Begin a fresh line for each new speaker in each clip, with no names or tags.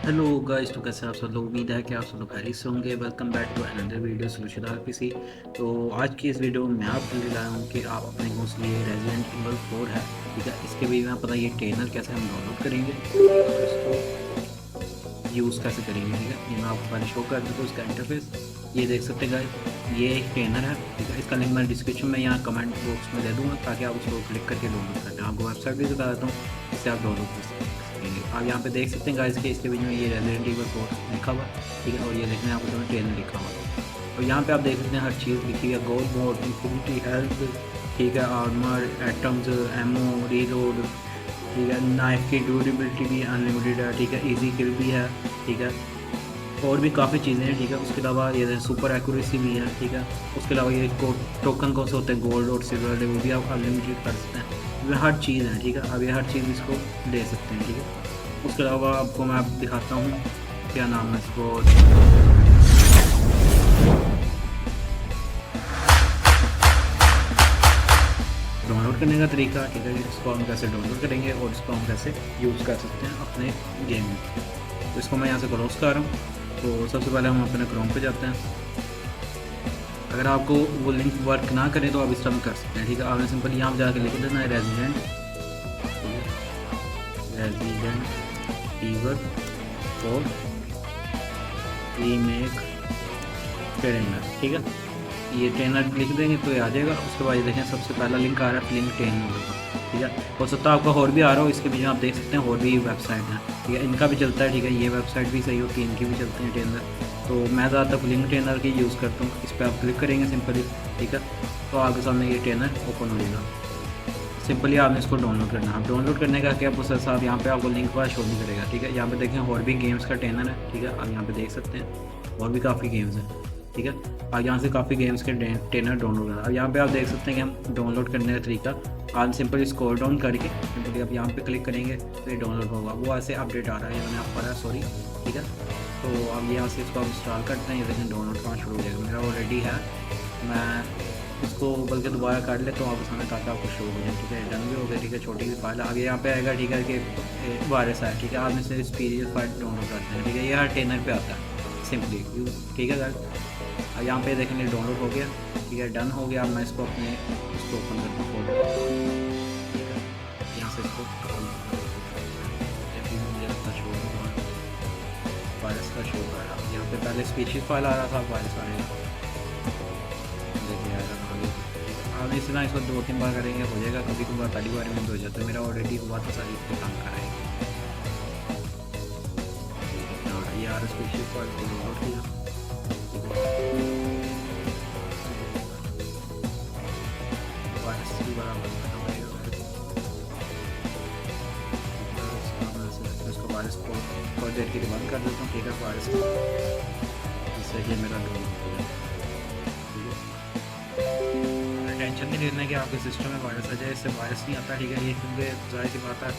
Hello guys, तो कैसे आप सब लोग। उम्मीद है कि आप सब लोग खैरियत से होंगे। Welcome back to another video solution RPC. तो आज की इस वीडियो में मैं आपके लिए लाया हूँ कि आप अपने फोन से ये रेजिडेंट इवल 4 है, ठीक है, इसके भी मैं पता ये ट्रेनर कैसे हम डाउनलोड करेंगे और इसको यूज़ कैसे करेंगे, ठीक है। ये मैं आपको पहले शो कर दूँ इसका इंटरफेस। ये देख सकते हैं गाइस, ये एक ट्रेनर है, ठीक है। इसका लिंक मैं डिस्क्रिप्शन में यहाँ कमेंट बॉक्स में दे दूँगा ताकि आप उसको क्लिक करके डाउनलोड कर लें। आपको वेबसाइट भी बता देता हूँ, इससे आप डाउनलोड कर सकेंगे। आप यहाँ पे देख सकते हैं गाइस कि इसके बीच में ये रेजिडेंट इवल 4 लिखा हुआ है, ठीक है। और ये देखने आपको तो ट्रेनर लिखा हुआ है और यहाँ पे आप देख सकते हैं हर चीज़ लिखी है। गोल्ड मोड, इंफिनिटी हेल्थ, ठीक है, आर्मर, एटम्स, एमओ, रीलोड, ठीक है। नाइफ की ड्यूरेबिलिटी भी अनलिमिटेड है, ठीक है। इजी किल भी है, ठीक है। और भी काफ़ी चीज़ें हैं, ठीक है। उसके अलावा ये सुपर एक्यूरेसी भी है, ठीक है। उसके अलावा ये टोकन कौन से होते हैं, गोल्ड और सिल्वर, वो भी आप अनलिमिटेड कर सकते हैं। ये हर चीज़ है, ठीक है। अब ये हर चीज़ इसको ले सकते हैं, ठीक है। उसके अलावा आपको मैं दिखाता हूँ क्या नाम है इसको डाउनलोड करने का तरीका, ठीक है। इसको हम कैसे डाउनलोड करेंगे और इसको हम कैसे यूज़ कर सकते हैं अपने गेम में। तो इसको मैं यहाँ से क्लोज कर रहा हूँ। तो सबसे पहले हम अपने क्रोम पे जाते हैं। अगर आपको वो लिंक वर्क ना करे तो आप इस तरह कर सकते हैं, ठीक है। आपने सिंपल यहाँ पर जाकर लिख देना है रेजिडेंट ईवल 4 रीमेक ट्रेनर, ठीक है। ये ट्रेनर लिख देंगे तो ये आ जाएगा। उसके बाद ये देखें सबसे पहला लिंक आ रहा है लिंक ट्रेनर का, ठीक है। हो सकता है आपका और भी आ रहा हो, इसके बीच में आप देख सकते हैं और भी वेबसाइट हैं, ठीक है। इनका भी चलता है, ठीक है। ये वेबसाइट भी सही होती है, इनकी भी चलती है ट्रेनर। तो मैं ज़्यादातर लिंक ट्रेनर की यूज़ करता हूँ। इस पर आप क्लिक करेंगे सिंपली, ठीक है। तो आपके सामने ये ट्रेनर ओपन हो जाएगा। सिंपली आपने इसको डाउनलोड करना है। डाउनलोड करने का क्या प्रोसेस है, आप यहाँ पे आपको लिंक पर शो नहीं करेगा, ठीक है। यहाँ पे देखें और भी गेम्स का ट्रेनर है, ठीक है। आप यहाँ पे देख सकते हैं और भी काफ़ी गेम्स हैं, ठीक है। आप यहाँ से काफ़ी गेम्स के ट्रेनर डाउनलोड करना। अब यहाँ पे आप देख सकते हैं कि हम डाउनलोड करने का तरीका, आप सिंपली स्क्रॉल डाउन करके सिंपली आप यहाँ पे क्लिक करेंगे तो ये डाउनलोड होगा। वो ऐसे अपडेट आ रहा है, ये मैंने आपको पढ़ा, सॉरी, ठीक है। तो अब यहाँ से इसको आप इंस्टॉल करते हैं। ये देखें डाउनलोड करना शुरू हो जाएगा। मेरा ऑलरेडी है, मैं इसको बल्कि दोबारा कर ले तो आपके सामने ताकि आपको शो हो जाए, ठीक है। डन भी हो गया, ठीक है। छोटी सी फाइल आगे यहाँ पे आएगा, ठीक है, कि वायरस है, ठीक है। आपने से इस पीडीएफ फाइल डाउनलोड करते हैं, ठीक है। ये हर ट्रेनर पे आता है सिंपली, ठीक है सर। अब यहाँ पे देखेंगे डाउनलोड हो गया, ठीक है, डन हो गया। अब मैं इसको अपने इसको ओपन करता हूँ फोल्डर, ठीक है। यहाँ से इसको वायरस का शो कर रहा है। यहाँ पे पहले स्पीशीज फाइल आ रहा था, वायरस आएगा, देखिए आगे। आप इस तरह इसको 2-3 बार करेंगे हो जाएगा। कभी कभार पहली बार में तो हो जाता है। मेरा ऑलरेडी हुआ था सारी इसको काम कर रहा है। ये आर स्पीशीज फाइल को डाउनलोड किया, वायरस की बराबर करना पड़ेगा। इसको वायरस को थोड़ी देर के लिए बंद कर देता हूँ, ठीक है। वायरस जिससे कि मेरा डाउनलोड हो जाए, टेंशन नहीं लेना कि आपके सिस्टम में वायरस आ जाए, इससे वायरस नहीं आता, ठीक है। ये क्योंकि जाहिर सी बात है,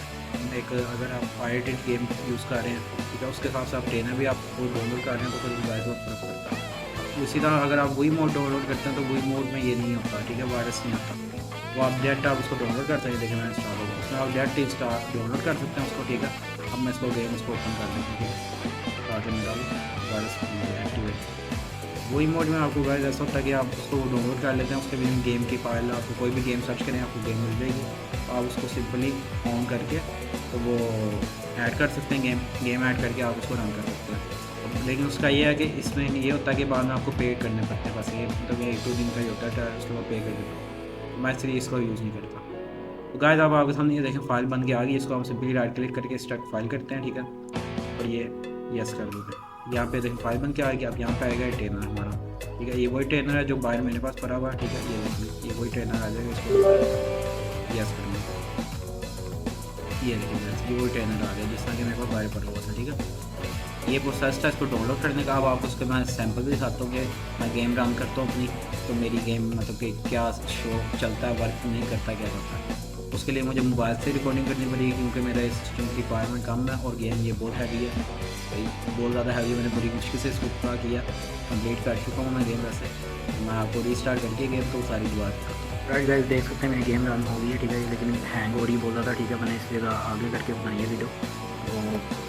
एक अगर आप पायरेटेड गेम यूज़ कर रहे हैं, ठीक है, उसके हिसाब से आप ट्रेनर भी आप डाउनलोड कर रहे हैं तो फिर वायरस बहुत फर्क पड़ता है। इसी तरह अगर आप वही मोड डाउनलोड करते हैं तो वही मोड में ये नहीं होता, ठीक है, वायरस नहीं आता। वो आप डायरेक्ट आप उसको डाउनलोड कर सकते हैं। देखिए मैं इंस्टॉल होगा, उसमें आप डायरेक्ट इंस्टॉल डाउनलोड कर सकते हैं उसको, ठीक है। अब मैं इसको गेम इसको ओपन कर देता हूँ, ठीक है। ताकि मेरा वायरस एक्टिवेट वही मोड में आपको गाइस ऐसा होता है कि आप उसको डाउनलोड कर लेते हैं। उसके भी गेम की फाइल, आपको कोई भी गेम सर्च करें आपको गेम मिल जाएगी। तो आप उसको सिंपली ऑन करके तो वो ऐड कर सकते हैं, गेम ऐड करके आप उसको रन कर सकते हैं। लेकिन उसका ये है कि इसमें ये होता है कि बाद में आपको पे करने पड़ते हैं, बस ये मतलब ये 1-2 दिन का ही होता है, उसके बाद पे कर देता हूँ। मैं इसलिए इसको यूज़ नहीं करता। तो गाइस आप आपके सामने ये देखें फाइल बन के आ गई। इसको हम सिंपली राइट क्लिक करके स्टार्ट फाइल करते हैं, ठीक है। और ये यस कर देते हैं। यहाँ पे देखें फाइल बन के आ गई। अब यहाँ पे आएगा ट्रेनर हमारा, ठीक है। ये वही ट्रेनर है जो बाहर मेरे पास पड़ा हुआ है, ठीक है। ये वही ट्रेनर आ जाएगा। इसको यस करना, ये देखिए ये वही ट्रेनर आ गया जिस तरह कि मेरे पास बाहर पड़ा हुआ था, ठीक है। ये प्रोसेस था इसको डाउनलोड करने का। अब आपको उसके मैं सैम्पल भी दिखाता हूँ कि मैं गेम रन करता हूँ अपनी, तो मेरी गेम मतलब कि क्या शो चलता है, वर्क नहीं करता, क्या करता है। उसके लिए मुझे मोबाइल से रिकॉर्डिंग करनी पड़ेगी क्योंकि मेरा इस सिस्टम की रिक्वायरमेंट कम है और गेम ये बहुत हैवी है भाई, बहुत ज़्यादा हैवी। मैंने बड़ी मुश्किल से इसको पूरा किया, कंप्लीट कर चुका हूँ मैं गेम। वैसे मैं आपको रीस्टार्ट करके गेम तो सारी दुआ राइट गाइस देख सकते हैं मेरी गेम रन हो गई है, ठीक है। लेकिन हैंग हो रही है बहुत ज़्यादा, ठीक है। मैंने इसलिए आगे करके बनाई है वीडियो। तो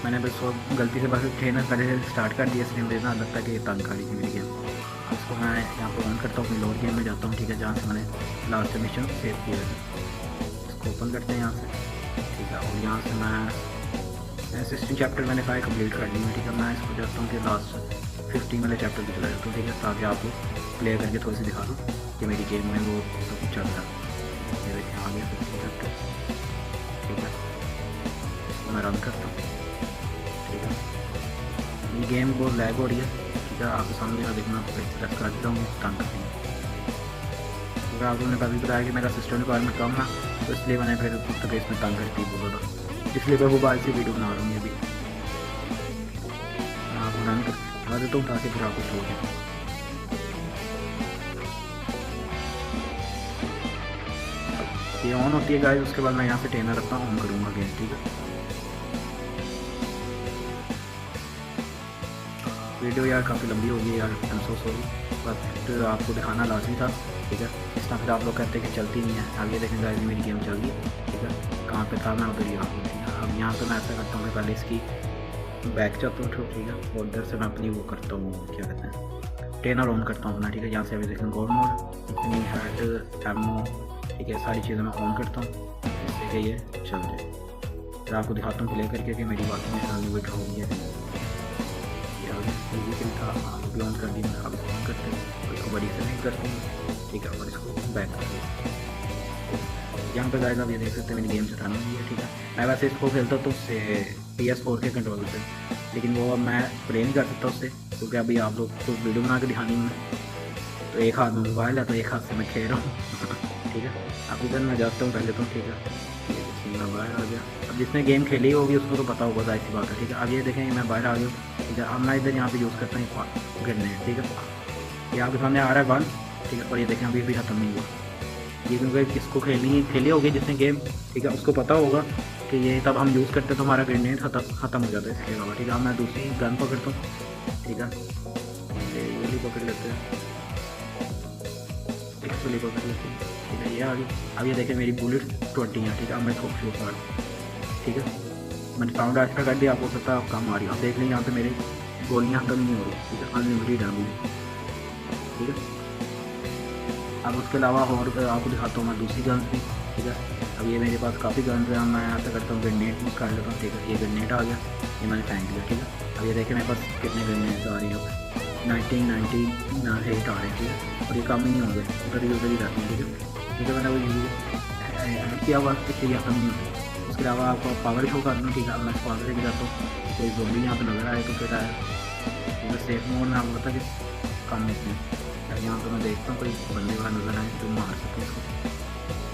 मैंने बस वो गलती से बस ट्रेनर पहले से स्टार्ट कर दिया, इसलिए मुझे ना लगता है कि ये तंग आ रही थी मेरी गेम। इसको मैं यहाँ पर ऑन करता हूँ, अपनी लोअर गेम में जाता हूँ, ठीक है, जहाँ से मैंने लास्ट मिशन सेव किया है। इसको ओपन करते हैं यहाँ से, ठीक है, और यहाँ से मैं 16 चैप्टर मैंने सारे कंप्लीट कर लिए, ठीक है। मैं इसको चाहता हूँ कि लास्ट 15 वाले चैप्टर भी चला जाता हूँ, ठीक है, ताकि आपको प्ले करके थोड़ी सी दिखा दूँ कि मेरी गेम में वो सब कुछ चल रहा है। ये देखिए आ गया 15 चैप्टर, ठीक है। इसको मैं रन करता हूँ, ठीक है। ये गेम बहुत लैग हो रही है, ठीक है, आपके सामने का देखना प्रेस कर देता हूँ, तंग करती है। क्योंकि आप लोगों ने कभी बताया कि मेरा सिस्टम रिक्वायरमेंट कम है, तो इसलिए मैंने फिर खुद तक इसमें तंग करती बोला था, इसलिए मैं मोबाइल से वीडियो बना रहा हूँ। ये भी आपको रन कर देता हूँ ताकि फिर आपको शो हो। ये ऑन होती है गाइस, उसके बाद मैं यहाँ से ट्रेनर अपना ऑन करूँगा गेम, ठीक है। वीडियो यार काफ़ी लंबी हो गई यार, I am so sorry, but आपको दिखाना लाजमी था, ठीक है। इस तरह फिर आप लोग कहते हैं कि चलती नहीं है। अब ये देखें गाइस, मेरी गेम चल रही है, ठीक है। कहाँ पे था मैं उधर ही रहा हूँ, ठीक है। अब यहाँ पे मैं ऐसा करता हूँ कि पहले इसकी बैक जाता हूँ, ठीक है, और उधर से मैं अपनी वो करता हूँ, क्या कहते हैं, ट्रेनर ऑन करता हूँ अपना, ठीक है। यहाँ से अभी देखें गोल्ड मोड, इतनी हेड एमओ, ठीक है, सारी चीज़ें मैं ऑन करता हूँ जिससे कि ये चल जाए। फिर आपको दिखाता हूँ प्ले करके कि मेरी बात में विड्रॉ हो गई है। फिजिकल था, अभी ऑन कर दी मैं, अब ऑन करते हैं और इसको बड़ी से नहीं करते हैं, ठीक है, और इसको बैक कर दिया। यहाँ पे गाइस आप ये देख सकते हैं मेरी गेम से रन हुई है, ठीक है। मैं वैसे इसको खेलता तो उससे PS4 के कंट्रोल से, लेकिन वो अब मैं प्ले नहीं कर सकता उससे, क्योंकि अभी आप लोग को वीडियो बना के दिखानी है। तो एक हाथ में मोबाइल है, तो एक हाथ से मैं खेल रहा हूँ ठीक है। अब इधर मैं जाता हूँ पहले तो, ठीक है। बाहर आ गया, अब जिसने गेम खेली होगी उसको तो पता होगा, ऐसी बात है, ठीक है। अब ये देखें मैं बाहर आ गया, ठीक है। अब मैं इधर यहाँ पे यूज़ करता हूँ ग्रेनेड, ठीक है। ये आपके सामने आ रहा है वन, ठीक है, और ये देखें अभी भी ख़त्म नहीं हुआ ये, क्योंकि किसको खेली होगी जिसने गेम, ठीक है, उसको पता होगा कि ये तब हम यूज़ करते तो हमारा ग्रेनेड ख़त्म हो जाता है इसके अलावा, ठीक है। अब मैं दूसरी गन पकड़ता हूँ, ठीक है, ये भी पकड़ लेते हैं, एक्चुअली पकड़ लेते हैं, ठीक है। ये आ गई। अब ये देखें मेरी बुलेट 20 है, ठीक है। अब मैं इसको शूट कर, ठीक है, मैंने साउंड अच्छा कर दिया, आपको पता है कम आ रही है। अब देख लें यहाँ पे मेरे गोलियाँ खत्म नहीं हो रही, ठीक है, अनलिमिटेड है बुलेट, ठीक है। अब उसके अलावा और आपको दिखाता हूँ मैं दूसरी गन्स भी, ठीक है। अब ये मेरे पास काफ़ी गन्स हैं, मैं ऐसा करता हूँ ग्रेनेड यूज़ कर लेता हूँ, ठीक है। ये ग्रेनेड आ गया, ये मैंने फेंक दिया, ठीक है। अब ये देखें मेरे पास कितने ग्रेनेड आ रही हैं, 1998 आ रहे हैं, ठीक है, और ये कम ही नहीं होंगे, उधर ही रहते हैं, ठीक है। क्योंकि मैंने वो यूज़ किया हुआ इसलिए कम नहीं होते। उसके अलावा आपको पावर शो करना, ठीक है। अब मैं पावर से भी जाता हूँ, कोई ज़ोंबी यहाँ पे नजर आए तो फिर आए, क्योंकि सेफ मोड में आपको पता कि कम होते हैं। यहाँ पर मैं देखता हूँ कोई बंदे वाला नजर आए तो मार सकते हैं इसको,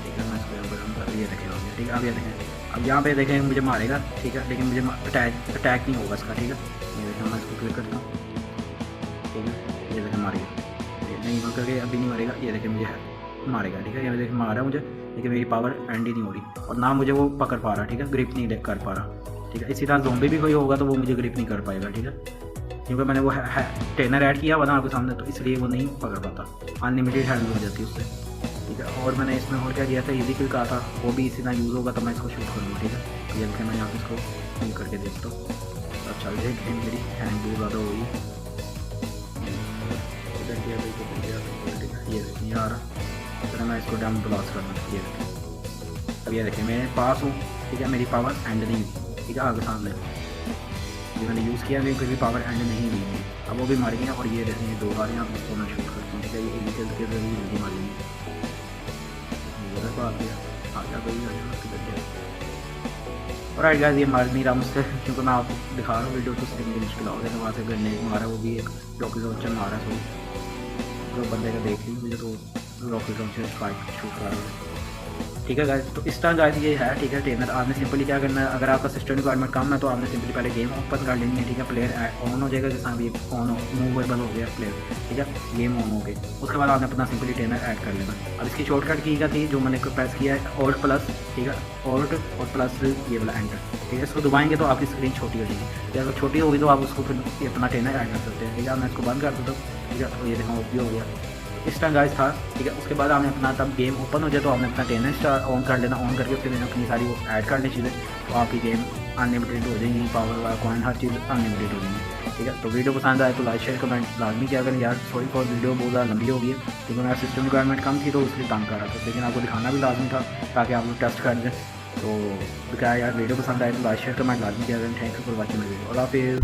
ठीक है। मैं इसको यहाँ पर कर ये रखे हो गया, ठीक है। अब ये देखें, अब यहाँ पे देखें मुझे मारेगा, ठीक है, लेकिन मुझे अटैक नहीं होगा इसका, ठीक है। ये देखें मैं इसको क्लिक करता हूँ, ठीक है। ये देखें मारेगा, नहीं मर करके अभी नहीं मरेगा, ये देखें मुझे मारेगा, ठीक है। ये देखें मारा मुझे, लेकिन मेरी पावर एंड ही नहीं हो रही, और ना मुझे वो पकड़ पा रहा, ठीक है, ग्रिप नहीं कर पा रहा, ठीक है। इसी तरह ज़ोंबी भी कोई होगा तो वो मुझे ग्रिप नहीं कर पाएगा, ठीक है, क्योंकि मैंने वो ट्रेनर ऐड किया हुआ था आपके सामने, तो इसलिए वो नहीं पकड़ पाता, अनलिमिटेड हैंडल हो जाती है उससे, ठीक है। और मैंने इसमें और क्या किया था, इजी किल कहा था, वो भी इसी तरह यूज़ होगा तो मैं इसको शूट करूँगा, ठीक है। तो ये मैं यहाँ पे इसको शूट करके देखता हूँ, अब चल जाए गेम मेरी हैंग बहुत ज़्यादा हो गई, इधर गया भाई, ठीक है। ये नहीं आ रहा, फिर मैं इसको डाउन ब्लास्ट करना, ये देखें। अब ये देखें मेरे पास हूँ, ठीक है, मेरी पावर एंड नहीं हुई, ठीक है, आगे सामने जो मैंने यूज़ किया कोई भी पावर एंड नहीं हुई थी। अब वो भी मारी गई, और ये देखिए 2 बार यहाँ इसको मैं शूट करता हूँ, ठीक है। ये इनिशियल के जरिए जल्दी मारी गई, आ गया कोई और राइट गाइस, ये मार नहीं रहा मुझसे, क्योंकि मैं आपको दिखा रहा हूँ वीडियो, तो उससे मुझे मुश्किल हो गया। वहाँ से ग्रेनेड मारा, वो भी एक रॉकेट लॉन्चर मारा, तो बंदे का देख ली मुझे, तो रॉकेट लॉन्चर स्ट्राइक शूट कर रहा है, ठीक है गाइस। तो इस तरह गाइस ये है, ठीक है, ट्रेनर। आपने सिंपली क्या करना है, अगर आपका सिस्टम रिक्वायरमेंट कम है तो आपने सिंपली पहले गेम ओपन कर लेनी है, ठीक है। प्लेयर ऑन हो जाएगा, जैसा अभी ऑन मूवेबल हो गया प्लेयर, ठीक है, गेम ऑन हो गई। उसके बाद आपने अपना सिंपली ट्रेनर ऐड कर लेना। अब इसकी शॉर्टकट की क्या थी, जो मैंने प्रेस किया है ऑल्ट प्लस, ठीक है, ऑल्ट और प्लस ये वाला एंटर, ठीक है। इसको दबाएंगे तो आपकी स्क्रीन छोटी हो जाएगी, अगर छोटी होगी तो आप उसको फिर अपना ट्रेनर ऐड कर सकते हैं, ठीक है। मैं इसको बंद कर देता हूँ, ठीक है। तो ये देखो ओपी हो गया, इस तरह गाइस था, ठीक है। उसके बाद आपने अपना तब गेम ओपन हो जाए तो आपने अपना ट्रेनर ऑन कर लेना, ऑन करके फिर अपनी सारी वो ऐड कर ली चीज़ें, तो आपकी गेम अनलिमिटेड हो जाएंगी, पावर कॉइन हर चीज़ अनलिमिटेड हो जाएंगी। ठीक है, तो वीडियो पसंद आए तो लाइक शेयर कमेंट लाजमी किया करें। यार सॉरी फॉर वीडियो बहुत ज़्यादा लंबी हो गई है क्योंकि मेरा सिस्टम रिक्वायरमेंट कम थी तो इसलिए तंग कर रहा था, लेकिन आपको दिखाना भी लाजमी था ताकि आप लोग टेस्ट कर दें। तो क्या यार वीडियो पसंद आए तो लाइक शेयर कमेंट लाजमी किया करें। Thank you for watching video. अल्लाह हाफिज़।